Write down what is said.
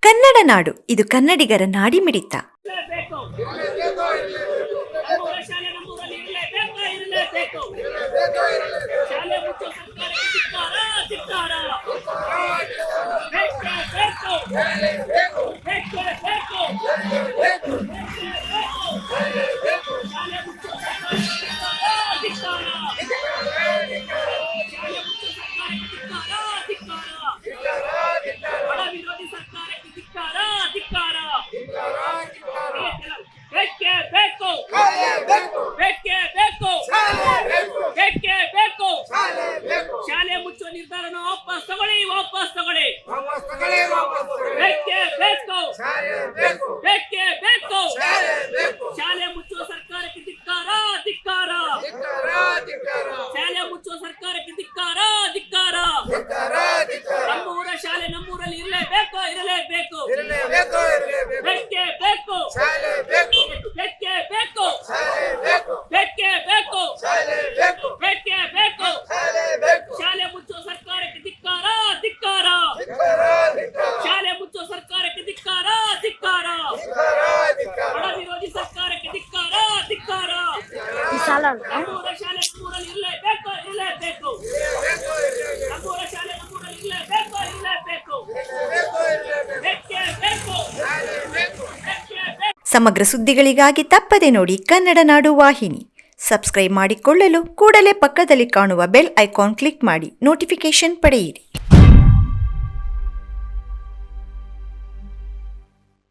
ಕನ್ನಡ ನಾಡು, ಇದು ಕನ್ನಡಿಗರ ನಾಡಿಮಿಡಿತ. ಶಾಲೆ ಮುಚ್ಚುವ ನಿರ್ಧಾರನ ವಾಪಸ್ ತಗೊಳ್ಳಿ. ಬೇಕೇ ಬೇಕು. ಶಾಲೆ ಮುಚ್ಚುವ ಸರ್ಕಾರಕ್ಕೆ ಧಿಕ್ಕಾರ. ಶಾಲೆ ಮುಚ್ಚುವ ಸರ್ಕಾರಕ್ಕೆ ಧಿಕ್ಕಾರ. ನಮ್ಮೂರ ಶಾಲೆ ನಮ್ಮೂರಲ್ಲಿ ಇರಲೇಬೇಕು. ಬೇಕೇ ಬೇಕು. ಶಾಲೆ ಮುಚ್ಚುವ ಸರ್ಕಾರಕ್ಕೆ ಧಿಕ್ಕಾರ. ಶಾಲೆ ಮುಚ್ಚುವ ಸರ್ಕಾರಕ್ಕೆ ಧಿಕ್ಕಾರ. ಬಡ ವಿರೋಧಿ ಸರ್ಕಾರಕ್ಕೆ ಧಿಕ್ಕಾರ. ನಮ್ಮೂರ ಶಾಲೆ ನಮ್ಮೂರಲ್ಲಿ ಇರಲೇಬೇಕು. ನಮ್ಮೂರ ಶಾಲೆ ನಮ್ಮೂರಲ್ಲಿ ಇರಲೇಬೇಕು. ಬೇಕೇ ಬೇಕು. ಸಮಗ್ರ ಸುದ್ದಿಗಳಿಗಾಗಿ ತಪ್ಪದೆ ನೋಡಿ ಕನ್ನಡ ನಾಡು ವಾಹಿನಿ. ಸಬ್ಸ್ಕ್ರೈಬ್ ಮಾಡಿಕೊಳ್ಳಲು ಕೂಡಲೇ ಪಕ್ಕದಲ್ಲಿ ಕಾಣುವ ಬೆಲ್ ಐಕಾನ್ ಕ್ಲಿಕ್ ಮಾಡಿ ನೋಟಿಫಿಕೇಶನ್ ಪಡೆಯಿರಿ.